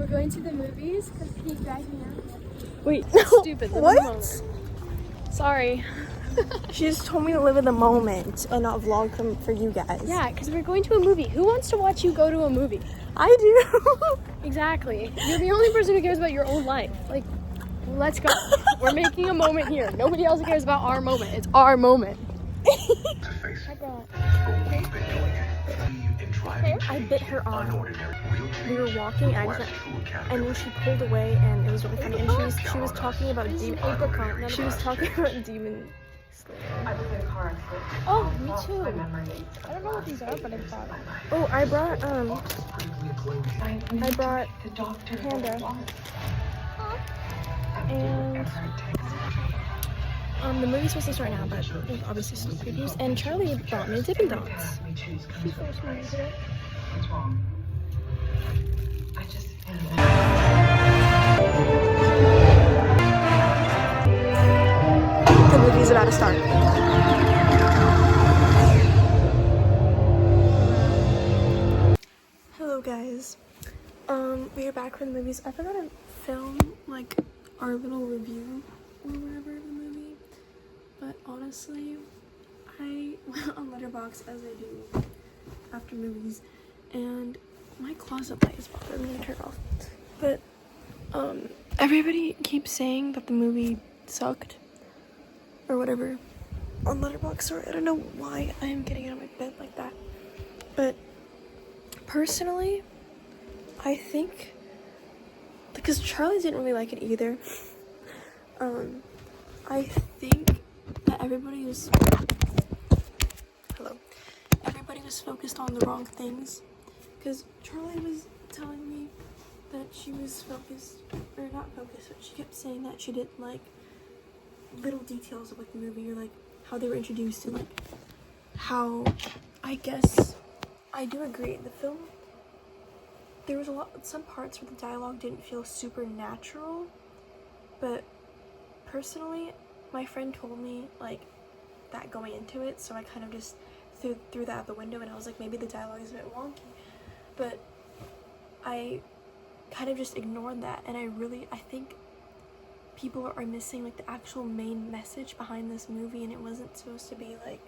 We're going to the movies because he dragged me out. Wait, Stupid. what? Sorry. She just told me to live in the moment and not vlog for you guys. Yeah, because we're going to a movie. Who wants to watch you go to a movie? I do. Exactly. You're the only person who cares about your own life. Like, let's go. We're making a moment here. Nobody else cares about our moment. It's our moment. I bit her arm. We were walking and then she pulled away and it was really funny. And she was talking about demon apricot. She was talking about demon slayer. Oh, me too. I don't know what these are, but I bought them. Oh, I brought Panda. And the movie's supposed to start now, but there's obviously some previews. And Charlie brought me Dippin' Dots. She forced me into it. What's wrong? I just The movie's about to start. Hello guys. We are back from the movies. I forgot to film like our little review or whatever of the movie. But honestly, I went on Letterboxd as I do after movies, and my closet light is bothering me to turn off. But everybody keeps saying that the movie sucked or whatever on Letterboxd. Sorry, I don't know why I am getting out of my bed like that. But personally, I think because Charlie didn't really like it either. I think that everybody was focused on the wrong things, because Charlie was telling me that she was focused, or not focused, but she kept saying that she didn't like little details of like the movie, or like how they were introduced, and like how, I guess I do agree, the film, there was some parts where the dialogue didn't feel super natural, but personally, my friend told me like that going into it, so I kind of just threw that out the window, and I was like, maybe the dialogue is a bit wonky, but I kind of just ignored that, and I think people are missing like the actual main message behind this movie, and it wasn't supposed to be like,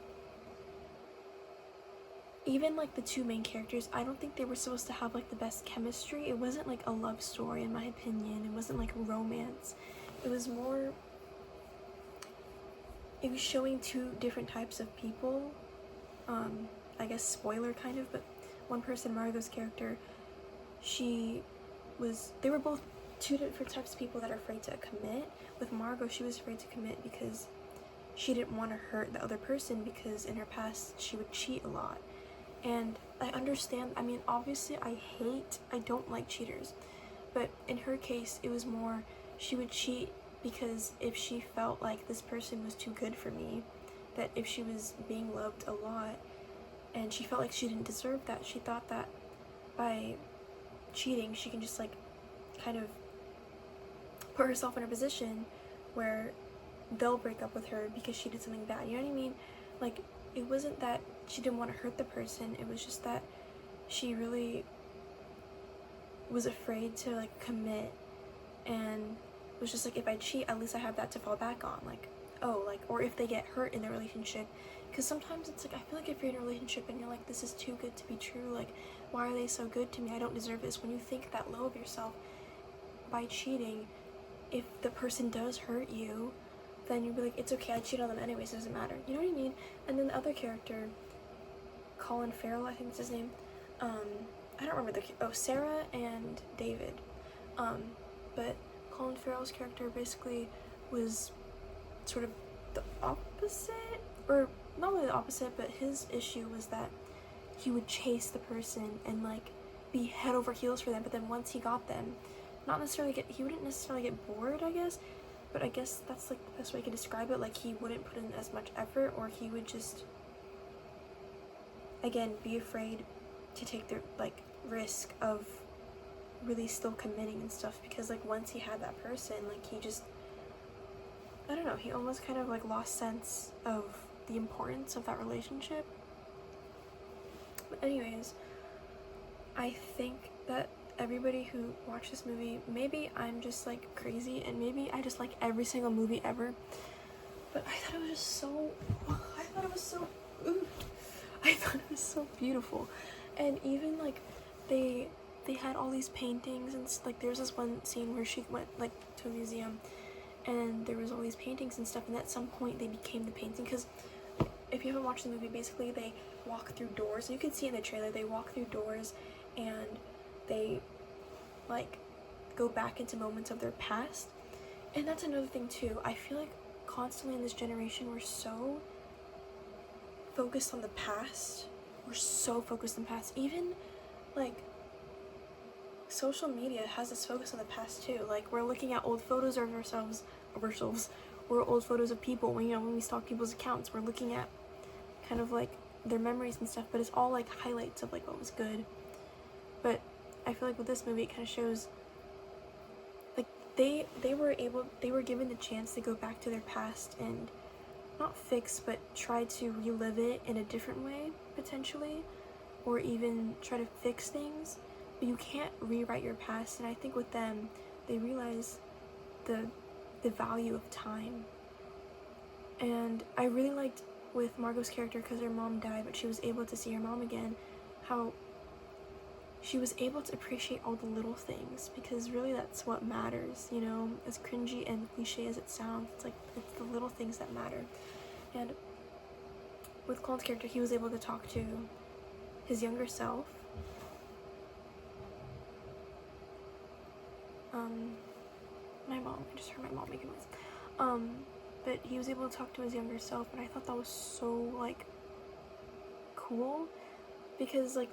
even like the two main characters, I don't think they were supposed to have like the best chemistry. It wasn't like a love story in my opinion, it wasn't like romance, it was more, it was showing two different types of people. I guess spoiler kind of, but one person, Margot's character, they were both two different types of people that are afraid to commit. With Margot, she was afraid to commit because she didn't want to hurt the other person, because in her past she would cheat a lot. And I understand, I mean, obviously I don't like cheaters, but in her case it was more, she would cheat because if she felt like this person was too good for me, that if she was being loved a lot and she felt like she didn't deserve that, she thought that by cheating she can just like kind of put herself in a position where they'll break up with her because she did something bad, you know what I mean? Like, it wasn't that she didn't want to hurt the person, it was just that she really was afraid to like commit, and was just like, if I cheat, at least I have that to fall back on, like, oh, like, or if they get hurt in the relationship, because sometimes it's like, I feel like if you're in a relationship and you're like, this is too good to be true, like, why are they so good to me, I don't deserve this, when you think that low of yourself by cheating, if the person does hurt you, then you'll be like, it's okay, I cheat on them anyways, it doesn't matter, you know what I mean? And then the other character, Colin Farrell, I think that's his name, I don't remember Sarah and David, but Colin Farrell's character basically was sort of the opposite, or not really the opposite, but his issue was that he would chase the person and like be head over heels for them, but then once he got them, he wouldn't necessarily get bored, I guess, but I guess that's like the best way I could describe it, like he wouldn't put in as much effort, or he would just, again, be afraid to take the like risk of really still committing and stuff, because like once he had that person, like he just, I don't know, he almost kind of like lost sense of the importance of that relationship. But anyways, I think that everybody who watched this movie, maybe I'm just like crazy and maybe I just like every single movie ever, but I thought it was just so, I thought it was so, I thought it was so beautiful. And even like they had all these paintings and like there's this one scene where she went like to a museum and there was all these paintings and stuff, and at some point they became the painting, because if you haven't watched the movie, basically they walk through doors, and you can see in the trailer they walk through doors and they like go back into moments of their past. And that's another thing too, I feel like constantly in this generation we're so focused on the past, even like social media has this focus on the past too. Like we're looking at old photos of ourselves, or old photos of people. When we stalk people's accounts, we're looking at kind of like their memories and stuff, but it's all like highlights of like what was good. But I feel like with this movie it kind of shows like they were given the chance to go back to their past and not fix, but try to relive it in a different way potentially, or even try to fix things. But you can't rewrite your past, and I think with them they realize the value of time. And I really liked with Margot's character, because her mom died but she was able to see her mom again, how she was able to appreciate all the little things, because really that's what matters, you know, as cringy and cliche as it sounds, it's like it's the little things that matter. And with Colin's character, he was able to talk to his younger self, my mom, I just heard my mom making noise, but he was able to talk to his younger self, and I thought that was so like cool, because like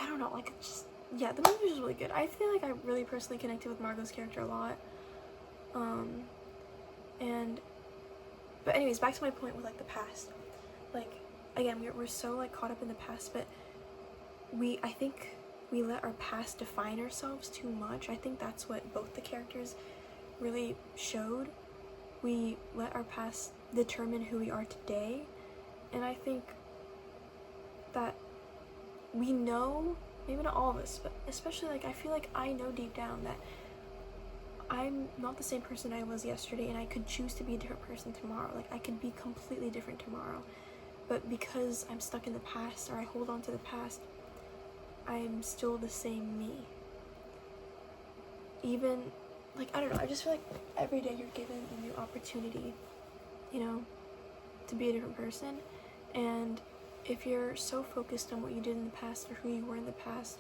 I don't know, like it's just, yeah, the movie was really good. I feel like I really personally connected with Margot's character a lot. But anyways, back to my point with like the past. Like again, we're so like caught up in the past, but I think we let our past define ourselves too much. I think that's what both the characters really showed. We let our past determine who we are today, and I think that we know, maybe not all of us, but especially like I feel like I know deep down that I'm not the same person I was yesterday, and I could choose to be a different person tomorrow. Like I could be completely different tomorrow, but because I'm stuck in the past, or I hold on to the past, I'm still the same me. Even like, I don't know, I just feel like every day you're given a new opportunity, you know, to be a different person. And if you're so focused on what you did in the past or who you were in the past,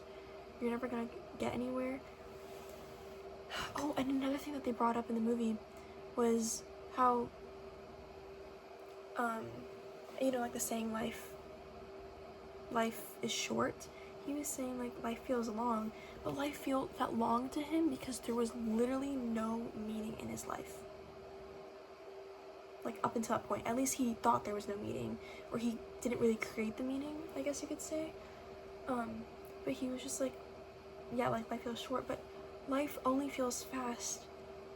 you're never gonna get anywhere. Oh, and another thing that they brought up in the movie was how, you know, like the saying life is short. He was saying like life feels long, but life felt long to him because there was literally no meaning in his life. Like up until that point, at least he thought there was no meaning, or he didn't really create the meaning, I guess you could say. But he was just like, yeah, like life feels short, but life only feels fast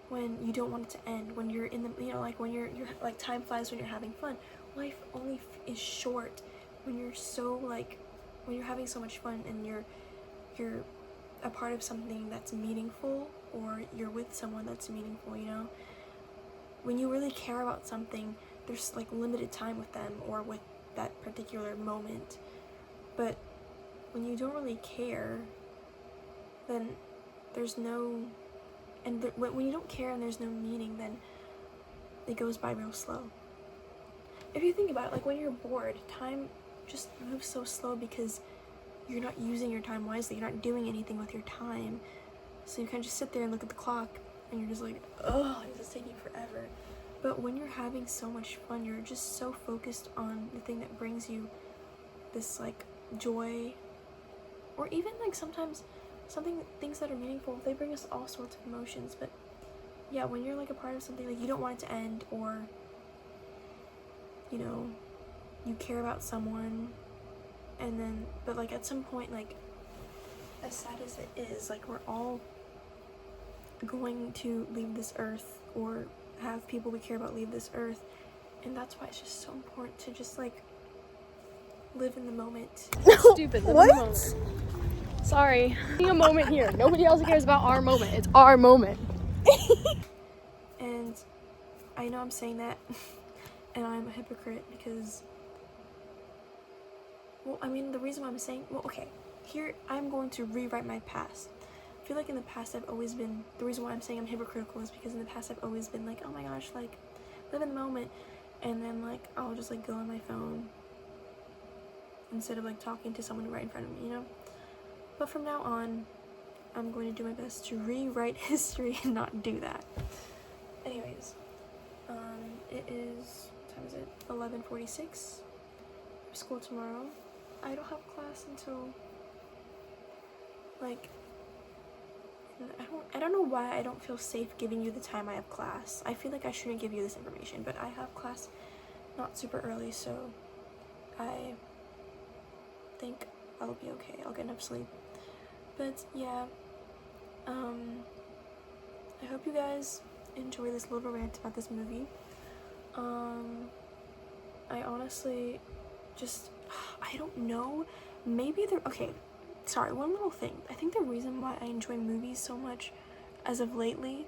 when you don't want it to end, when you're in the, you know, like when you're like time flies when you're having fun. Life only is short when you're so like, when you're having so much fun and you're a part of something that's meaningful, or you're with someone that's meaningful, you know? When you really care about something, there's like limited time with them or with that particular moment. But when you don't really care, then there's no, and when you don't care and there's no meaning, then it goes by real slow. If you think about it, like when you're bored, time just moves so slow because you're not using your time wisely. You're not doing anything with your time. So you kind of just sit there and look at the clock and you're just like, oh, this is taking forever. But when you're having so much fun, you're just so focused on the thing that brings you this like joy, or even like sometimes things that are meaningful, they bring us all sorts of emotions. But yeah, when you're like a part of something, like you don't want it to end, or you know, you care about someone, and then, but like at some point, like as sad as it is, like we're all going to leave this earth, or have people we care about leave this earth, and that's why it's just so important to just like live in the moment. Stupid. Live in the moment. Sorry. Making a moment here. Nobody else cares about our moment. It's our moment. And I know I'm saying that and I'm a hypocrite because, well, I mean, the reason why I'm saying, well, okay, here I'm going to rewrite my past. I feel like in the past I've always been, the reason why I'm saying I'm hypocritical is because in the past I've always been like, oh my gosh, like, live in the moment, and then like I'll just like go on my phone instead of like talking to someone right in front of me, you know? But from now on, I'm going to do my best to rewrite history and not do that. Anyways, it is, what time is it? 11:46. School tomorrow. I don't have class until like, I don't know why I don't feel safe giving you the time I have class. I feel like I shouldn't give you this information, but I have class not super early, so I think I'll be okay. I'll get enough sleep. But yeah, I hope you guys enjoy this little rant about this movie. I honestly just, I don't know, maybe okay, sorry, one little thing. I think the reason why I enjoy movies so much as of lately,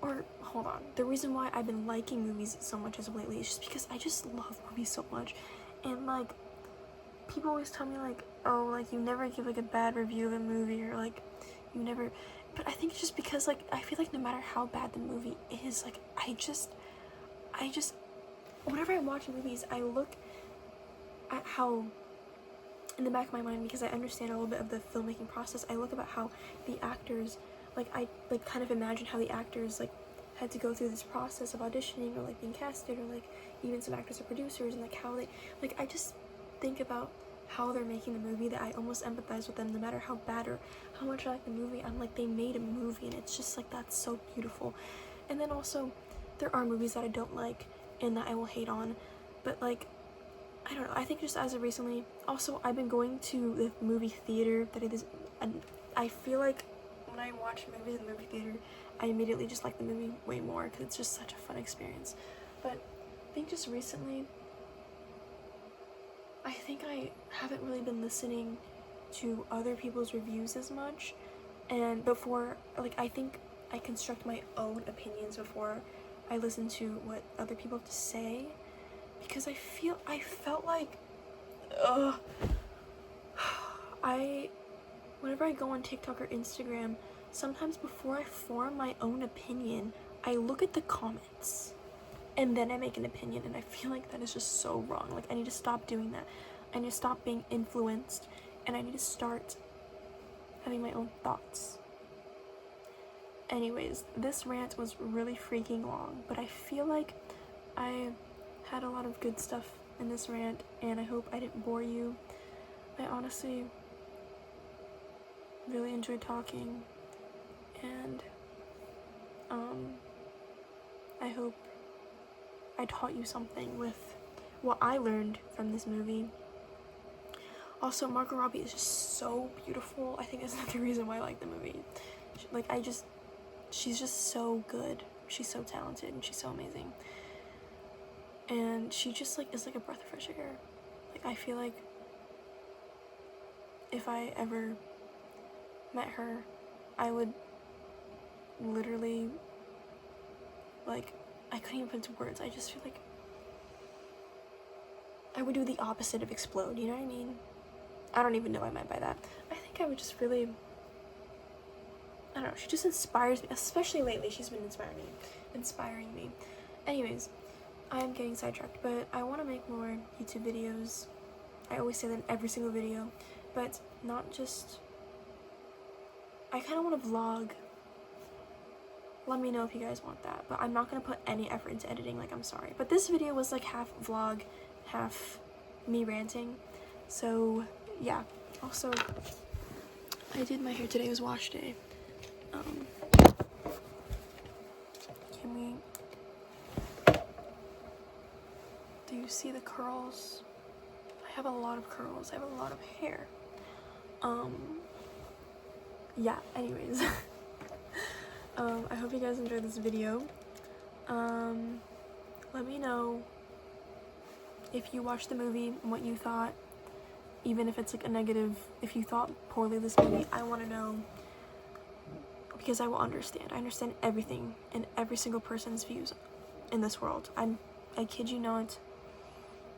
or hold on, the reason why I've been liking movies so much as of lately is just because I just love movies so much. And like, people always tell me like, oh, like you never give like a bad review of a movie, or like you never, but I think it's just because like I feel like no matter how bad the movie is, like I just whenever I'm watching movies, I look at how, in the back of my mind, because I understand a little bit of the filmmaking process, I look about how the actors, like I like kind of imagine how the actors like had to go through this process of auditioning or like being casted, or like even some actors are producers, and like how they, like I just think about how they're making the movie, that I almost empathize with them no matter how bad or how much I like the movie. I'm like, they made a movie, and it's just like, that's so beautiful. And then also there are movies that I don't like and that I will hate on, but like I don't know, I think just as of recently, also I've been going to the movie theater that it is, and I feel like when I watch movies in the movie theater, I immediately just like the movie way more because it's just such a fun experience. But I think just recently, I think I haven't really been listening to other people's reviews as much, and before, like I think I construct my own opinions before I listen to what other people have to say, because I felt like, whenever I go on TikTok or Instagram, sometimes before I form my own opinion, I look at the comments and then I make an opinion, and I feel like that is just so wrong. Like I need to stop doing that. I need to stop being influenced, and I need to start having my own thoughts. Anyways, this rant was really freaking long, but I feel like I had a lot of good stuff in this rant, and I hope I didn't bore you. I honestly really enjoyed talking, and I hope I taught you something with what I learned from this movie. Also, Margot Robbie is just so beautiful. I think that's another reason why I like the movie. She's just so good. She's so talented, and she's so amazing. And she just like is like a breath of fresh air. Like I feel like if I ever met her, I would literally, like, I couldn't even put into words. I just feel like I would do the opposite of explode, you know what I mean? I don't even know what I meant by that. I think I would just really, I don't know, she just inspires me, especially lately. She's been inspiring me. Anyways, I'm getting sidetracked, but I want to make more YouTube videos. I always say that in every single video, but not just, I kind of want to vlog. Let me know if you guys want that, but I'm not going to put any effort into editing, like, I'm sorry. But this video was like half vlog, half me ranting, so yeah. Also, I did my hair today. It was wash day. Can we, do you see the curls? I have a lot of curls. I have a lot of hair. Yeah, anyways. I hope you guys enjoyed this video. Let me know if you watched the movie and what you thought. even if it's like a negative, if you thought poorly of this movie, I want to know, because I will understand. I understand everything and every single person's views in this world. I kid you not.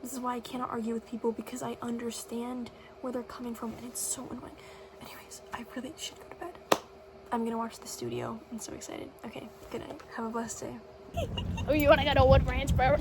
This is why I cannot argue with people, because I understand where they're coming from, and it's so annoying. Anyways, I really should go to bed. I'm gonna watch The Studio. I'm so excited. Okay, good night. Have a blessed day. Oh, you wanna go to Wood Ranch Forever?